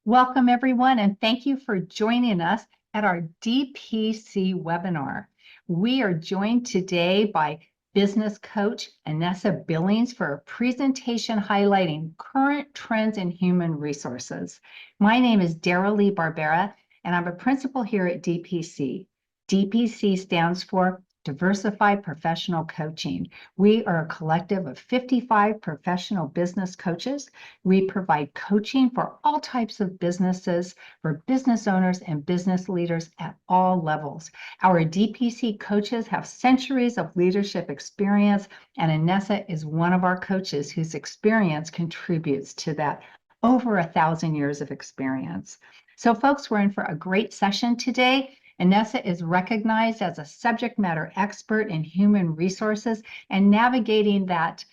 Welcome, everyone, and thank you for joining us at our DPC webinar. We are joined today by business coach Anessa Billings for a presentation highlighting current trends in human resources. My name is Dara Lee Barbera, and I'm a principal here at DPC. DPC stands for Diversified Professional Coaching. We are a collective of 55 professional business coaches. We provide coaching for all types of businesses, for business owners and business leaders at all levels. Our DPC coaches have centuries of leadership experience, and Anessa is one of our coaches whose experience contributes to that over 1,000 years of experience. So folks, we're in for a great session today. Anessa is recognized as a subject matter expert in human resources and navigating that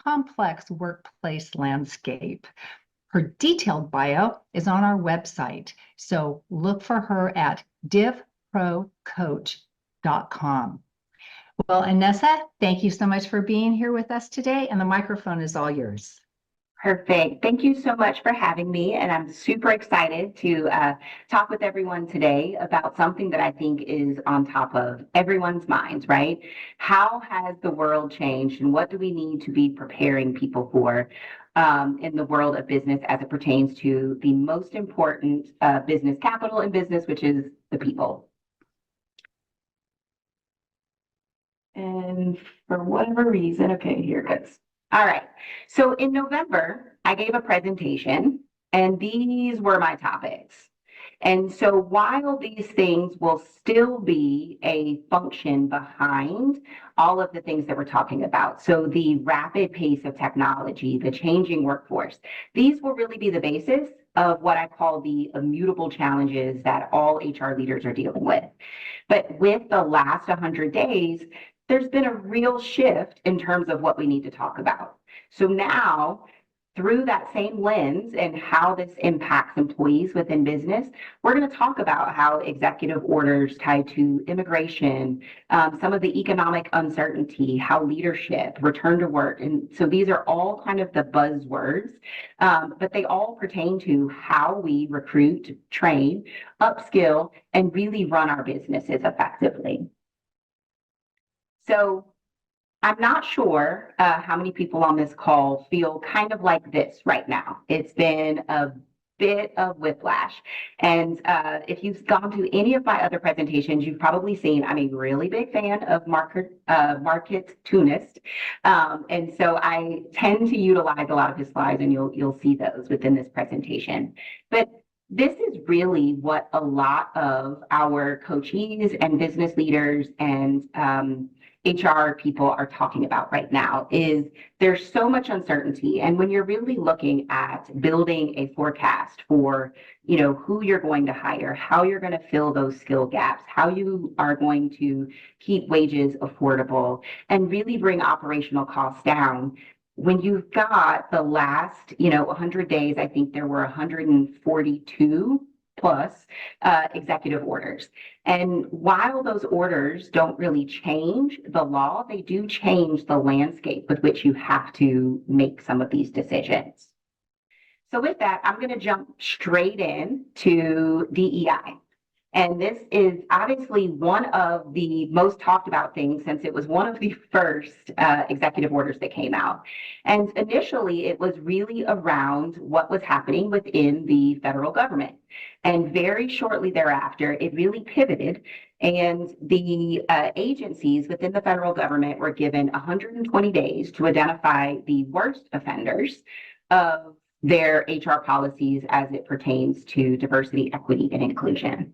complex workplace landscape. Her detailed bio is on our website, so look for her at divprocoach.com. Well, Anessa, thank you so much for being here with us today, and the microphone is all yours. Perfect. Thank you so much for having me. And I'm super excited to talk with everyone today about something that I think is on top of everyone's minds, right? How has the world changed and what do we need to be preparing people for in the world of business as it pertains to the most important business capital in business, which is the people. And for whatever reason, okay, here it goes. All right. So in November, I gave a presentation, and these were my topics. And so while these things will still be a function behind all of the things that we're talking about, so the rapid pace of technology, the changing workforce, these will really be the basis of what I call the immutable challenges that all HR leaders are dealing with. But with the last 100 days, there's been a real shift in terms of what we need to talk about. So now, through that same lens and how this impacts employees within business, we're going to talk about how executive orders tied to immigration, some of the economic uncertainty, how leadership, return to work. And so these are all kind of the buzzwords, but they all pertain to how we recruit, train, upskill, and really run our businesses effectively. So I'm not sure how many people on this call feel kind of like this right now. It's been a bit of whiplash. And if you've gone to any of my other presentations, you've probably seen I'm a really big fan of Market Tunist. And so I tend to utilize a lot of his slides, and you'll see those within this presentation. But this is really what a lot of our coachees and business leaders and HR people are talking about right now. Is there's so much uncertainty, and when you're really looking at building a forecast for who you're going to hire, how you're going to fill those skill gaps, how you are going to keep wages affordable and really bring operational costs down. When you've got the last 100 days, I think there were 142 plus executive orders. And while those orders don't really change the law, they do change the landscape with which you have to make some of these decisions. So with that, I'm going to jump straight in to DEI. And this is obviously one of the most talked about things since it was one of the first executive orders that came out. And initially, it was really around what was happening within the federal government. And very shortly thereafter, it really pivoted, and the agencies within the federal government were given 120 days to identify the worst offenders of their HR policies as it pertains to diversity, equity, and inclusion.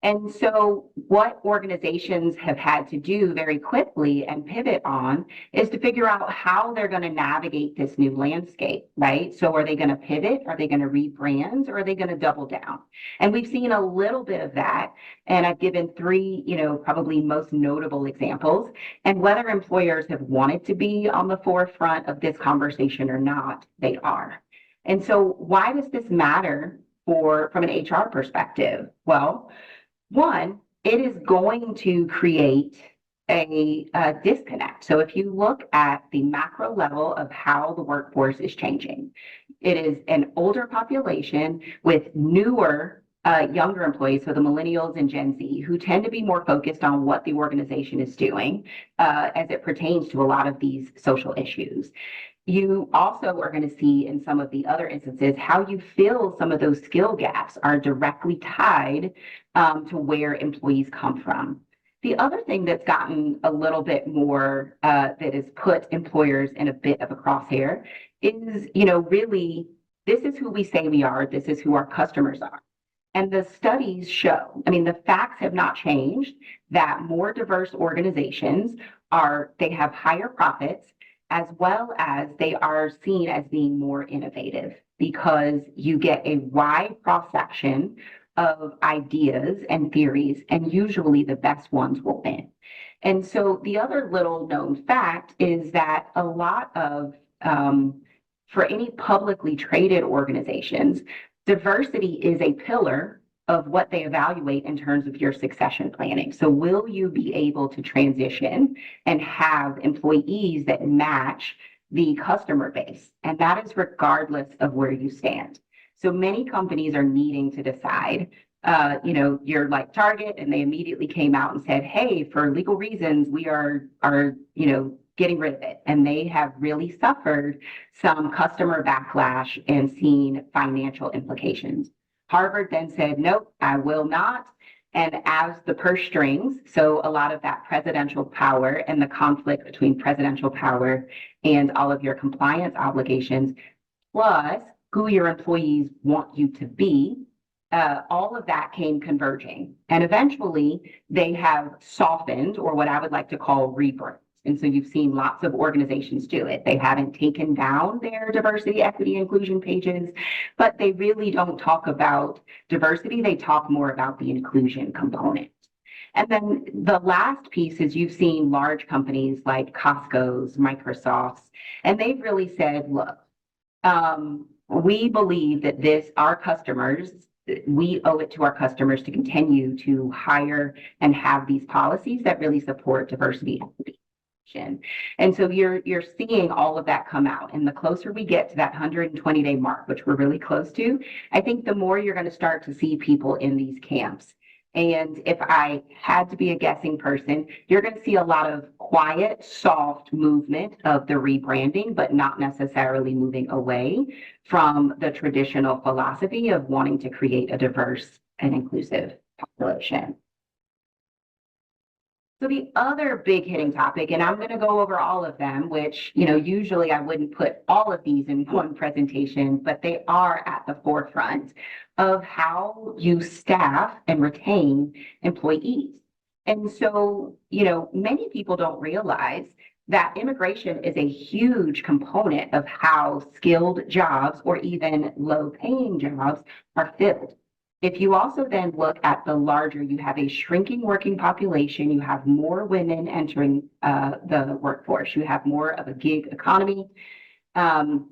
And so what organizations have had to do very quickly and pivot on is to figure out how they're going to navigate this new landscape, right? So are they going to pivot? Are they going to rebrand? Or are they going to double down? And we've seen a little bit of that. And I've given three, probably most notable examples. And whether employers have wanted to be on the forefront of this conversation or not, they are. And so why does this matter from an HR perspective? Well, one, it is going to create a disconnect. So if you look at the macro level of how the workforce is changing, it is an older population with newer, younger employees, so the millennials and Gen Z, who tend to be more focused on what the organization is doing as it pertains to a lot of these social issues. You also are going to see in some of the other instances how you fill some of those skill gaps are directly tied to where employees come from. The other thing that's gotten a little bit more that has put employers in a bit of a crosshair is, really, this is who we say we are, this is who our customers are. And the studies show, I mean, the facts have not changed, that more diverse organizations they have higher profits, as well as they are seen as being more innovative because you get a wide cross section of ideas and theories, and usually the best ones will win. And so the other little known fact is that a lot of, for any publicly traded organizations, diversity is a pillar of what they evaluate in terms of your succession planning. So will you be able to transition and have employees that match the customer base? And that is regardless of where you stand. So many companies are needing to decide, you're like Target, and they immediately came out and said, hey, for legal reasons, we are getting rid of it. And they have really suffered some customer backlash and seen financial implications. Harvard then said, nope, I will not. And as the purse strings, so a lot of that presidential power and the conflict between presidential power and all of your compliance obligations, plus who your employees want you to be, all of that came converging. And eventually they have softened, or what I would like to call rebirth. And so you've seen lots of organizations do it. They haven't taken down their diversity, equity, inclusion pages, but they really don't talk about diversity. They talk more about the inclusion component. And then the last piece is you've seen large companies like Costco's, Microsoft's, and they've really said, look, we believe that our customers, we owe it to our customers to continue to hire and have these policies that really support diversity, equity. And so you're seeing all of that come out. And the closer we get to that 120-day mark, which we're really close to, I think the more you're going to start to see people in these camps. And if I had to be a guessing person, you're going to see a lot of quiet, soft movement of the rebranding, but not necessarily moving away from the traditional philosophy of wanting to create a diverse and inclusive population. So the other big hitting topic, and I'm going to go over all of them, which, usually I wouldn't put all of these in one presentation, but they are at the forefront of how you staff and retain employees. And so, many people don't realize that immigration is a huge component of how skilled jobs or even low-paying jobs are filled. If you also then look at the larger, you have a shrinking working population, you have more women entering the workforce, you have more of a gig economy, and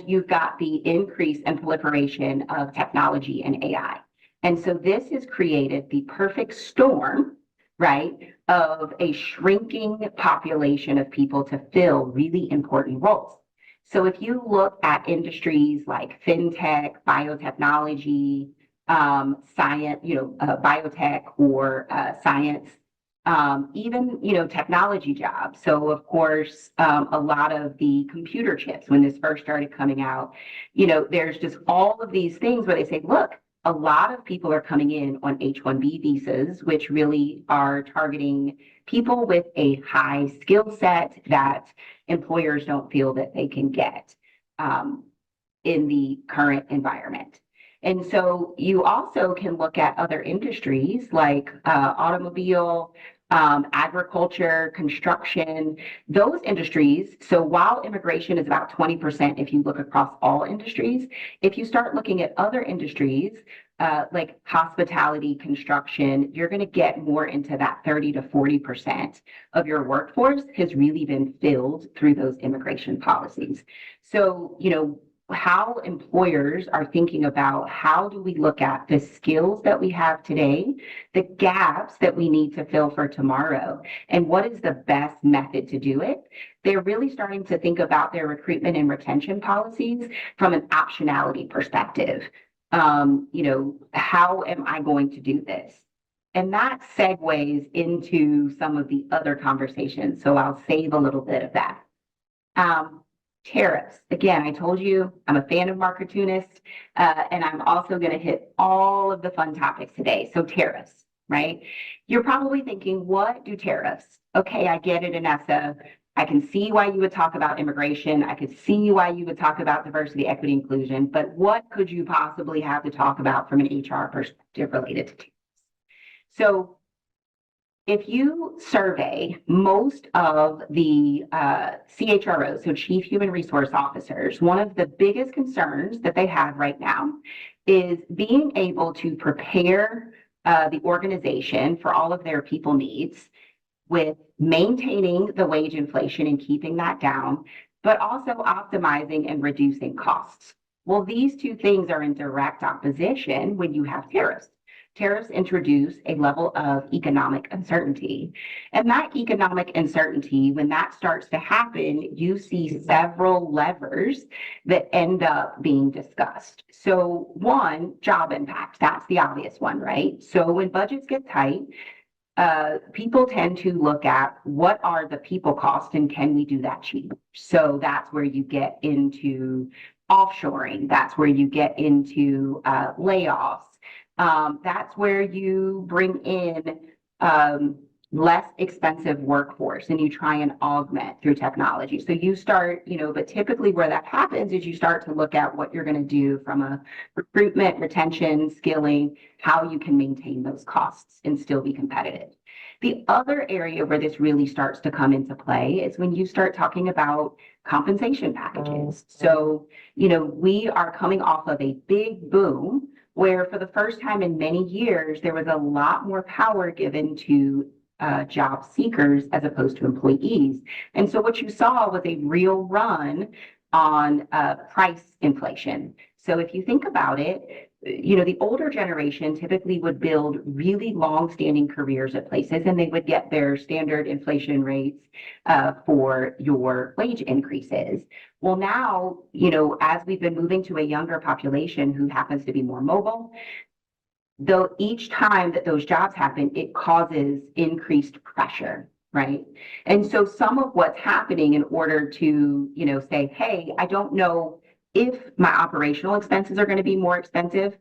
you've got the increase and proliferation of technology and AI. And so this has created the perfect storm, right, of a shrinking population of people to fill really important roles. So if you look at industries like fintech, biotechnology, science, biotech or science, even, technology jobs. So of course, a lot of the computer chips, when this first started coming out, there's just all of these things where they say, look, a lot of people are coming in on H-1B visas, which really are targeting people with a high skill set that employers don't feel that they can get in the current environment. And so you also can look at other industries like automobile, agriculture, construction, those industries. So while immigration is about 20%, if you look across all industries, if you start looking at other industries like hospitality, construction, you're going to get more into that 30 to 40% of your workforce has really been filled through those immigration policies. So, how employers are thinking about how do we look at the skills that we have today, the gaps that we need to fill for tomorrow, and what is the best method to do it. They're really starting to think about their recruitment and retention policies from an optionality perspective. How am I going to do this? And that segues into some of the other conversations. So I'll save a little bit of that. Tariffs. Again, I told you I'm a fan of Marketунist, and I'm also going to hit all of the fun topics today. So tariffs, right? You're probably thinking, what do tariffs? Okay, I get it, Anessa. I can see why you would talk about immigration. I could see why you would talk about diversity, equity, inclusion, but what could you possibly have to talk about from an HR perspective related to tariffs? So if you survey most of the CHROs, so Chief Human Resource Officers, one of the biggest concerns that they have right now is being able to prepare the organization for all of their people needs with maintaining the wage inflation and keeping that down, but also optimizing and reducing costs. Well, these two things are in direct opposition when you have tariffs. Tariffs introduce a level of economic uncertainty. And that economic uncertainty, when that starts to happen, you see several levers that end up being discussed. So one, job impact, that's the obvious one, right? So when budgets get tight, people tend to look at what are the people costs and can we do that cheaper? So that's where you get into offshoring. That's where you get into layoffs. That's where you bring in less expensive workforce and you try and augment through technology. So you start, but typically where that happens is you start to look at what you're going to do from a recruitment, retention, skilling, how you can maintain those costs and still be competitive. The other area where this really starts to come into play is when you start talking about compensation packages. So, we are coming off of a big boom where for the first time in many years, there was a lot more power given to job seekers as opposed to employees. And so what you saw was a real run on price inflation. So if you think about it, the older generation typically would build really long-standing careers at places, and they would get their standard inflation rates for your wage increases. Well, now, as we've been moving to a younger population who happens to be more mobile, though each time that those jobs happen, it causes increased pressure, right? And so some of what's happening in order to, say, hey, I don't know if my operational expenses are going to be more expensive,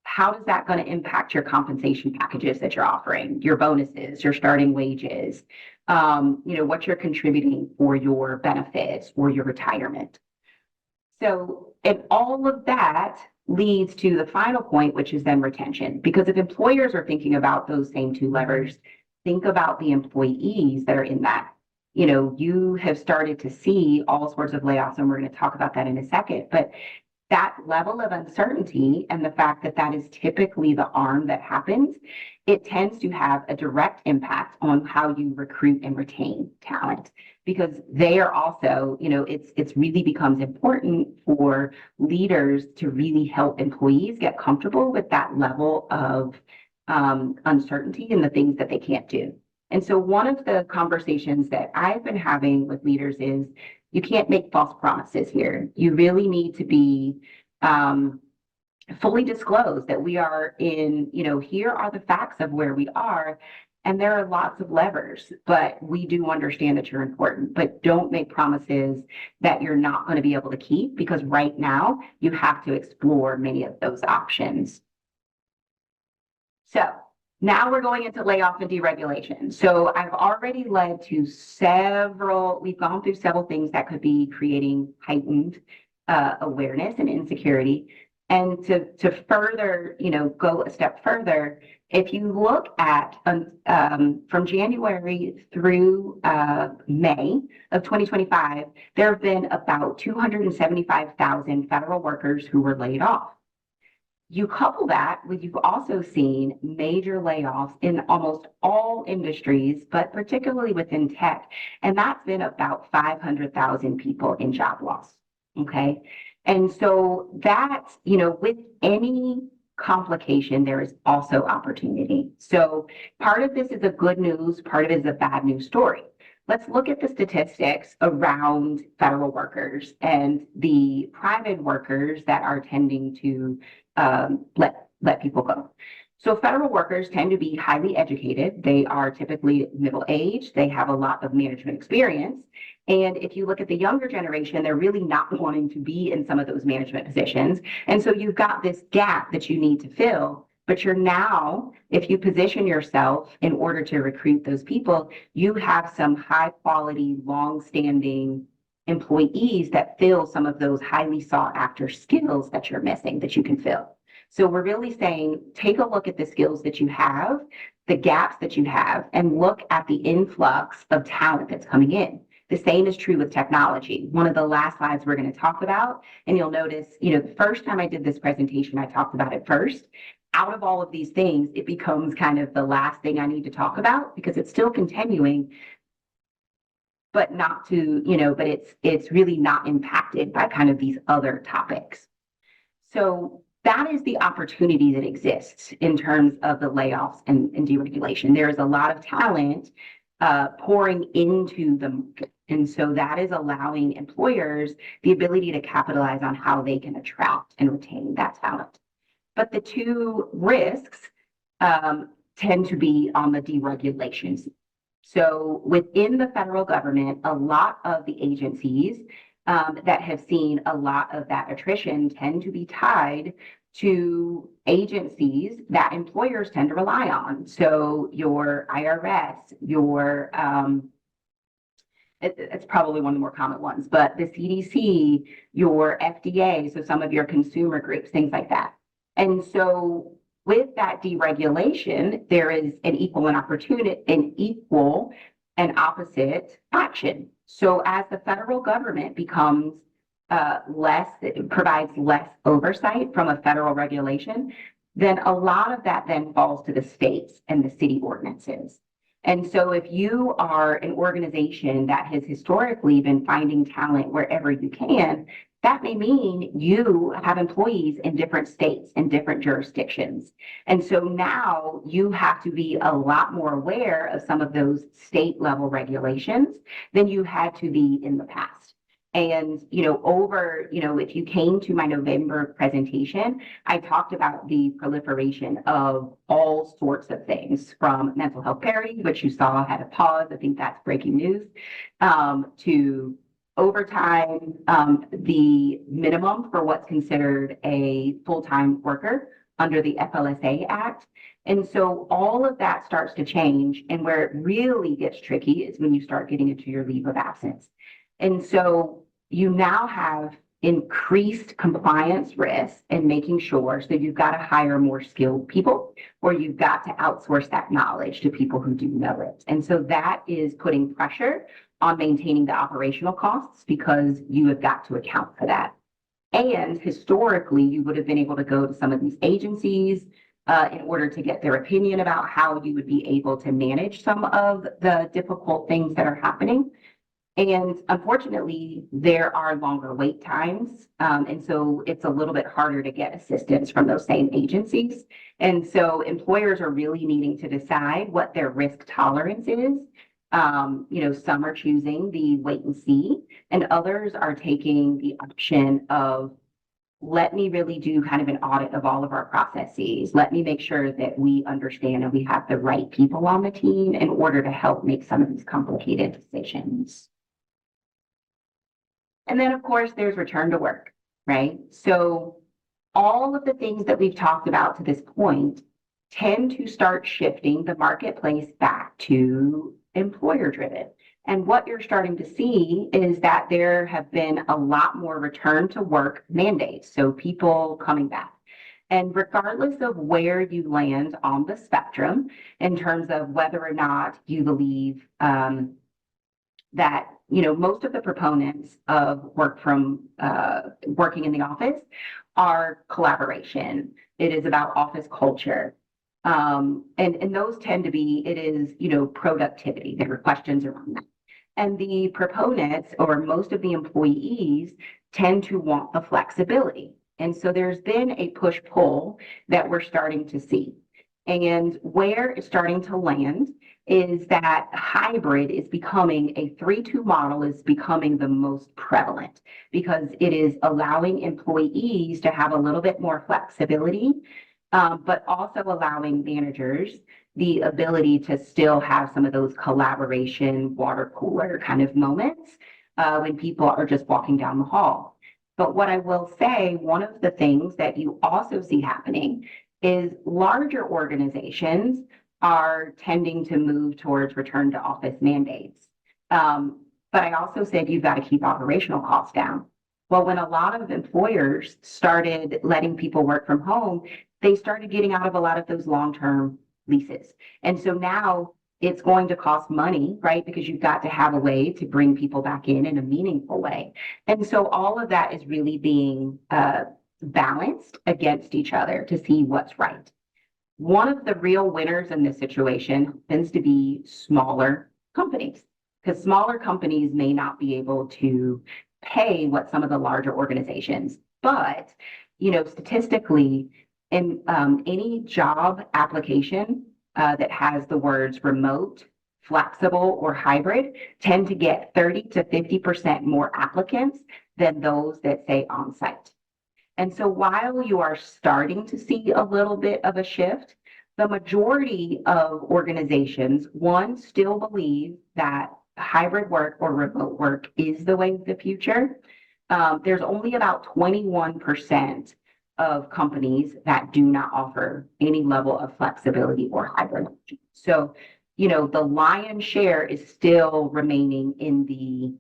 how is that going to impact your compensation packages that you're offering, your bonuses, your starting wages, what you're contributing for your benefits or your retirement? So, and all of that leads to the final point, which is then retention. Because if employers are thinking about those same two levers, think about the employees that are in that. You have started to see all sorts of layoffs, and we're going to talk about that in a second. But that level of uncertainty and the fact that that is typically the arm that happens, it tends to have a direct impact on how you recruit and retain talent, because they are also, it's really becomes important for leaders to really help employees get comfortable with that level of uncertainty and the things that they can't do. And so one of the conversations that I've been having with leaders is you can't make false promises here. You really need to be fully disclosed that we are in, here are the facts of where we are. And there are lots of levers, but we do understand that you're important, but don't make promises that you're not going to be able to keep, because right now you have to explore many of those options. So now we're going into layoff and deregulation. So I've already led to we've gone through several things that could be creating heightened awareness and insecurity. And to further, go a step further, if you look at from January through May of 2025, there have been about 275,000 federal workers who were laid off. You couple that with, you've also seen major layoffs in almost all industries, but particularly within tech. And that's been about 500,000 people in job loss. Okay. And so that, with any complication, there is also opportunity. So part of this is a good news, part of it is a bad news story. Let's look at the statistics around federal workers and the private workers that are tending to let people go. So federal workers tend to be highly educated. They are typically middle aged. They have a lot of management experience. And if you look at the younger generation, they're really not wanting to be in some of those management positions. And so you've got this gap that you need to fill. But you're now, if you position yourself in order to recruit those people, you have some high quality, long standing employees that fill some of those highly sought after skills that you're missing that you can fill. So we're really saying, take a look at the skills that you have, the gaps that you have, and look at the influx of talent that's coming in. The same is true with technology. One of the last slides we're going to talk about, and you'll notice, the first time I did this presentation, I talked about it first. Out of all of these things, it becomes kind of the last thing I need to talk about because it's still continuing, but not to, but it's really not impacted by kind of these other topics. So that is the opportunity that exists in terms of the layoffs and deregulation. There is a lot of talent pouring into the market. And so that is allowing employers the ability to capitalize on how they can attract and retain that talent. But the two risks tend to be on the deregulations. So within the federal government, a lot of the agencies that have seen a lot of that attrition tend to be tied to agencies that employers tend to rely on. So your IRS, it's probably one of the more common ones, but the CDC, your FDA, so some of your consumer groups, things like that. And so with that deregulation, there is an equal and opposite action. So as the federal government becomes provides less oversight from a federal regulation, then a lot of that then falls to the states and the city ordinances. And so if you are an organization that has historically been finding talent wherever you can, that may mean you have employees in different states and different jurisdictions. And so now you have to be a lot more aware of some of those state level regulations than you had to be in the past. And, if you came to my November presentation, I talked about the proliferation of all sorts of things from mental health parity, which you saw had a pause. I think that's breaking news, to overtime, the minimum for what's considered a full-time worker under the FLSA Act. And so all of that starts to change. And where it really gets tricky is when you start getting into your leave of absence. And so you now have increased compliance risks and making sure, so you've got to hire more skilled people, or you've got to outsource that knowledge to people who do know it. And so that is putting pressure on maintaining the operational costs because you have got to account for that. And historically, you would have been able to go to some of these agencies in order to get their opinion about how you would be able to manage some of the difficult things that are happening. And unfortunately, there are longer wait times. And so it's a little bit harder to get assistance from those same agencies. And so employers are really needing to decide what their risk tolerance is. Some are choosing the wait and see, and others are taking the option of, let me really do kind of an audit of all of our processes. Let me make sure that we understand and we have the right people on the team in order to help make some of these complicated decisions. And then, of course, there's return to work, right? So all of the things that we've talked about to this point tend to start shifting the marketplace back to employer driven. And what you're starting to see is that there have been a lot more return to work mandates. So people coming back. And regardless of where you land on the spectrum in terms of whether or not you believe that most of the proponents of working in the office are collaboration. It is about office culture. And those tend to be, it is, productivity. There are questions around that. And the proponents or most of the employees tend to want the flexibility. And so there's been a push pull that we're starting to see. And where it's starting to land is that hybrid is becoming a 3-2 model is becoming the most prevalent because it is allowing employees to have a little bit more flexibility, but also allowing managers the ability to still have some of those collaboration, water cooler kind of moments when people are just walking down the hall. But what I will say, one of the things that you also see happening is larger organizations are tending to move towards return to office mandates. But I also said you've got to keep operational costs down. Well, when a lot of employers started letting people work from home, they started getting out of a lot of those long-term leases. And so now it's going to cost money, right? Because you've got to have a way to bring people back in a meaningful way. And so all of that is really being balanced against each other to see what's right. One of the real winners in this situation tends to be smaller companies, because smaller companies may not be able to pay what some of the larger organizations, but statistically, in any job application that has the words remote, flexible, or hybrid tend to get 30 to 50% more applicants than those that say on-site. And so while you are starting to see a little bit of a shift, the majority of organizations, one, still believe that hybrid work or remote work is the way of the future. There's only about 21% of companies that do not offer any level of flexibility or hybrid. So, the lion's share is still remaining in the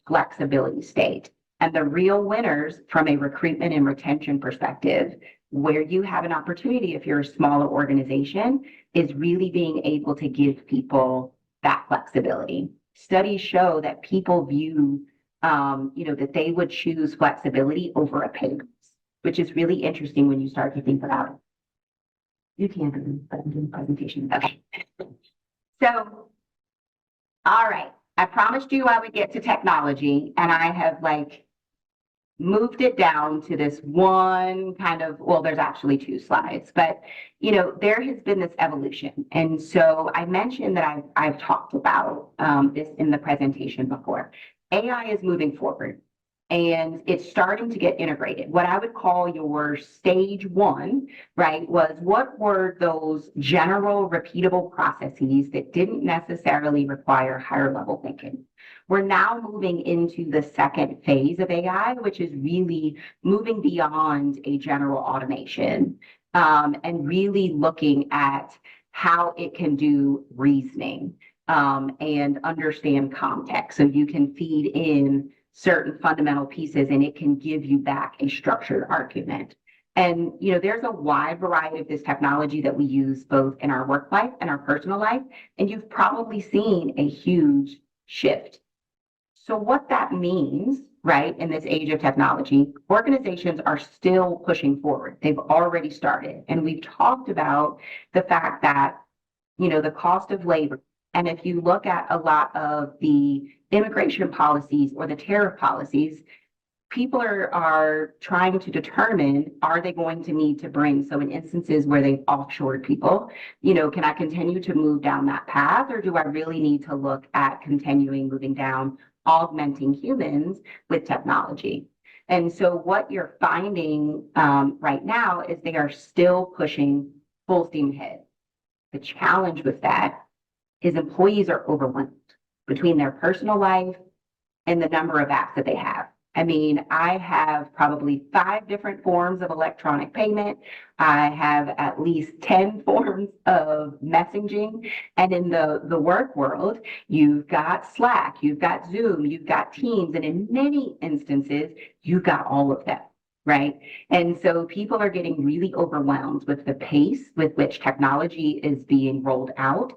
flexibility state. And the real winners from a recruitment and retention perspective, where you have an opportunity if you're a smaller organization, is really being able to give people that flexibility. Studies show that people view, that they would choose flexibility over a pay raise, which is really interesting when you start to think about it. You can't believe, but I'm doing a presentation. Okay. So, all right. I promised you I would get to technology, and I have moved it down to this one kind of, well, there's actually 2 slides, but there has been this evolution. And so I mentioned that I've talked about this in the presentation before. AI is moving forward and it's starting to get integrated. What I would call your stage 1, right, was what were those general repeatable processes that didn't necessarily require higher level thinking. We're now moving into the second phase of AI, which is really moving beyond a general automation and really looking at how it can do reasoning and understand context. So you can feed in certain fundamental pieces and it can give you back a structured argument. And, there's a wide variety of this technology that we use both in our work life and our personal life. And you've probably seen a huge shift. So what that means, right, in this age of technology, organizations are still pushing forward. They've already started. And we've talked about the fact that, the cost of labor. And if you look at a lot of the immigration policies or the tariff policies, people are trying to determine, are they going to need to bring, so in instances where they've offshored people, can I continue to move down that path, or do I really need to look at continuing moving down, augmenting humans with technology? And so what you're finding right now is they are still pushing full steam ahead. The challenge with that is employees are overwhelmed between their personal life and the number of apps that they have. I mean, I have probably 5 different forms of electronic payment. I have at least 10 forms of messaging. And in the work world, you've got Slack, you've got Zoom, you've got Teams, and in many instances, you've got all of them, right? And so people are getting really overwhelmed with the pace with which technology is being rolled out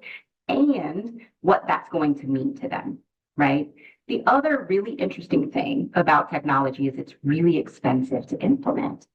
and what that's going to mean to them, right? The other really interesting thing about technology is it's really expensive to implement.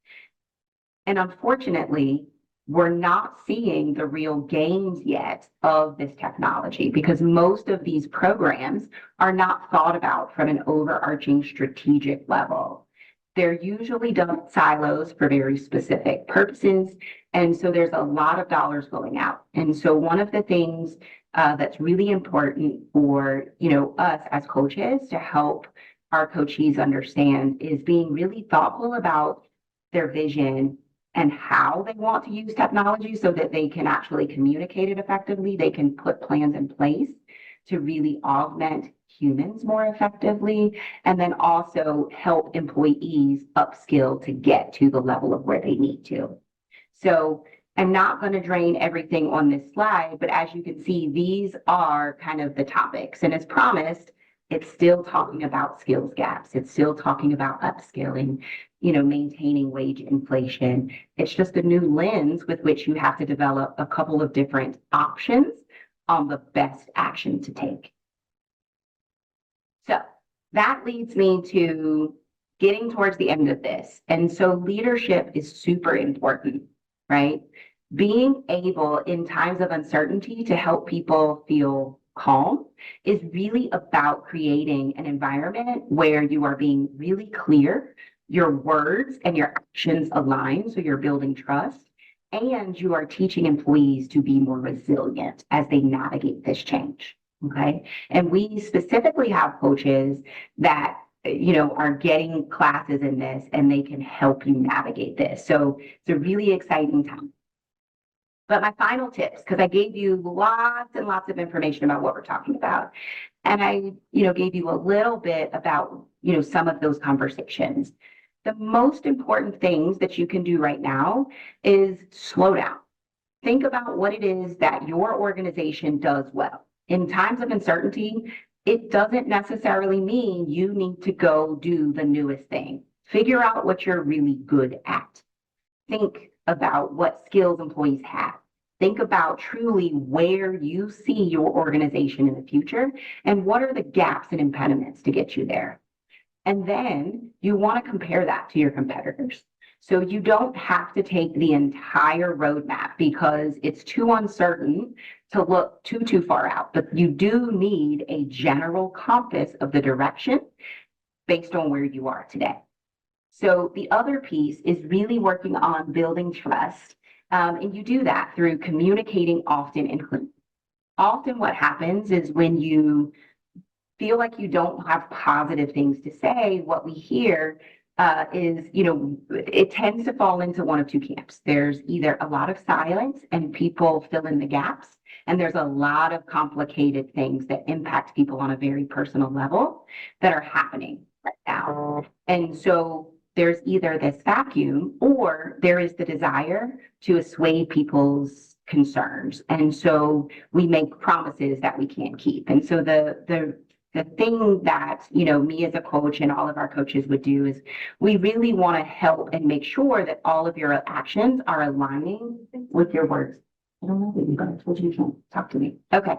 And unfortunately, we're not seeing the real gains yet of this technology because most of these programs are not thought about from an overarching strategic level. They're usually done in silos for very specific purposes. And so there's a lot of dollars going out. And so one of the things that's really important for, us as coaches to help our coachees understand is being really thoughtful about their vision and how they want to use technology so that they can actually communicate it effectively. They can put plans in place to really augment humans more effectively, and then also help employees upskill to get to the level of where they need to. So I'm not going to drain everything on this slide, but as you can see, these are kind of the topics. And as promised, it's still talking about skills gaps. It's still talking about upskilling, maintaining wage inflation. It's just a new lens with which you have to develop a couple of different options on the best action to take. So that leads me to getting towards the end of this. And so leadership is super important, right? Being able in times of uncertainty to help people feel calm is really about creating an environment where you are being really clear, your words and your actions align, so you're building trust, and you are teaching employees to be more resilient as they navigate this change. Okay. And we specifically have coaches that are getting classes in this and they can help you navigate this. So it's a really exciting time. But my final tips, because I gave you lots and lots of information about what we're talking about. And I, gave you a little bit about, some of those conversations. The most important things that you can do right now is slow down. Think about what it is that your organization does well. In times of uncertainty, it doesn't necessarily mean you need to go do the newest thing. Figure out what you're really good at. Think about what skills employees have. Think about truly where you see your organization in the future and what are the gaps and impediments to get you there. And then you want to compare that to your competitors. So you don't have to take the entire roadmap because it's too uncertain to look too far out, but you do need a general compass of the direction based on where you are today. So the other piece is really working on building trust. And you do that through communicating often and clearly. Often what happens is when you feel like you don't have positive things to say, what we hear is, it tends to fall into one of two camps. There's either a lot of silence and people fill in the gaps, and there's a lot of complicated things that impact people on a very personal level that are happening right now. And so there's either this vacuum or there is the desire to assuage people's concerns. And so we make promises that we can't keep. And so the thing that, me as a coach and all of our coaches would do is we really want to help and make sure that all of your actions are aligning with your words. I don't know, I told you can't talk to me. Okay.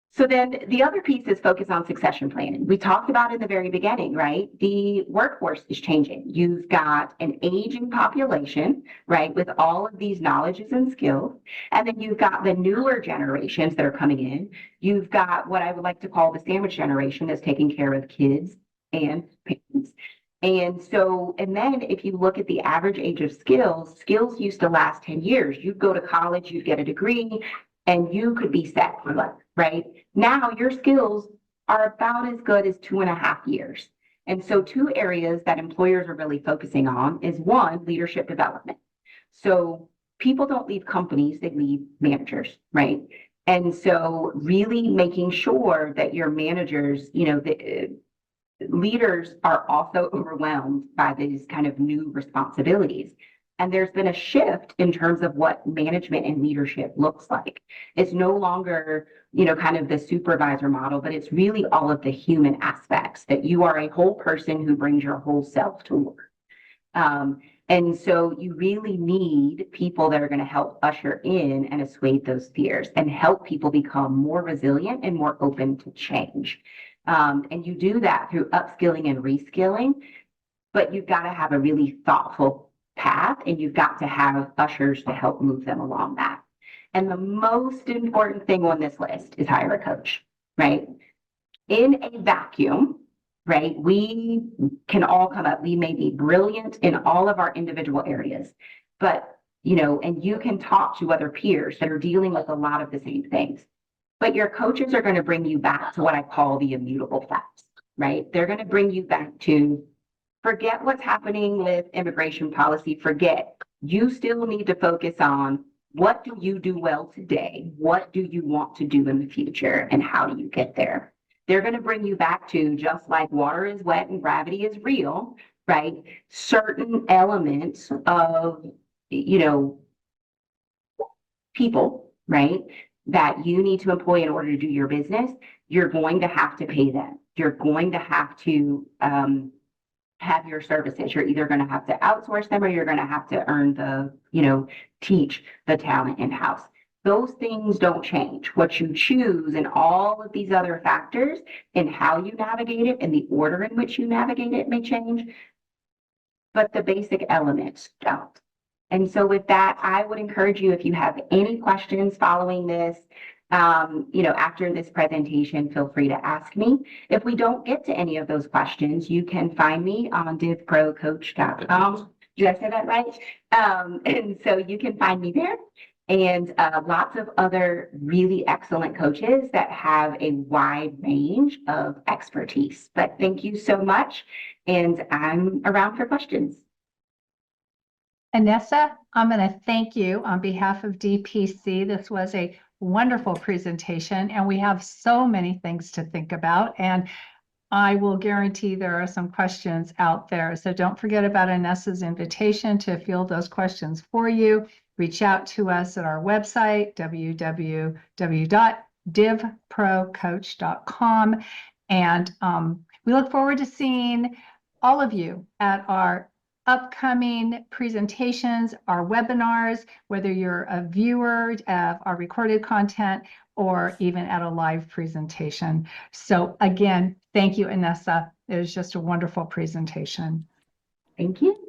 So then the other piece is focus on succession planning. We talked about in the very beginning, right? The workforce is changing. You've got an aging population, right, with all of these knowledges and skills. And then you've got the newer generations that are coming in. You've got what I would like to call the sandwich generation that's taking care of kids and parents. And so, and then if you look at the average age of skills used to last 10 years. You'd go to college, you'd get a degree, and you could be set for life, right? Now your skills are about as good as 2.5 years. And so two areas that employers are really focusing on is one, leadership development. So people don't leave companies, they leave managers, right? And so really making sure that your managers, the leaders are also overwhelmed by these kind of new responsibilities. And there's been a shift in terms of what management and leadership looks like. It's no longer, kind of the supervisor model, but it's really all of the human aspects that you are a whole person who brings your whole self to work. And so you really need people that are going to help usher in and assuage those fears and help people become more resilient and more open to change. And you do that through upskilling and reskilling, but you've got to have a really thoughtful path, and you've got to have ushers to help move them along that. And the most important thing on this list is hire a coach, right? In a vacuum, right, we can all come up. We may be brilliant in all of our individual areas, but and you can talk to other peers that are dealing with a lot of the same things. But your coaches are going to bring you back to what I call the immutable facts, right? They're going to bring you back to forget what's happening with immigration policy, forget. You still need to focus on what do you do well today? What do you want to do in the future? And how do you get there? They're going to bring you back to, just like water is wet and gravity is real, right? Certain elements of, people, right, that you need to employ in order to do your business, you're going to have to pay them. You're going to have to have your services. You're either going to have to outsource them or you're going to have to earn teach the talent in-house. Those things don't change. What you choose and all of these other factors and how you navigate it and the order in which you navigate it may change, but the basic elements don't. And so with that, I would encourage you, if you have any questions following this, after this presentation, feel free to ask me. If we don't get to any of those questions, you can find me on divprocoach.com. Did I say that right? And so you can find me there, and lots of other really excellent coaches that have a wide range of expertise. But thank you so much, and I'm around for questions. Anessa, I'm going to thank you on behalf of DPC. This was a wonderful presentation, and we have so many things to think about. And I will guarantee there are some questions out there. So don't forget about Anessa's invitation to field those questions for you. Reach out to us at our website, www.divprocoach.com. And we look forward to seeing all of you at our upcoming presentations, our webinars, whether you're a viewer of our recorded content or even at a live presentation. So again, thank you, Anessa. It was just a wonderful presentation. Thank you.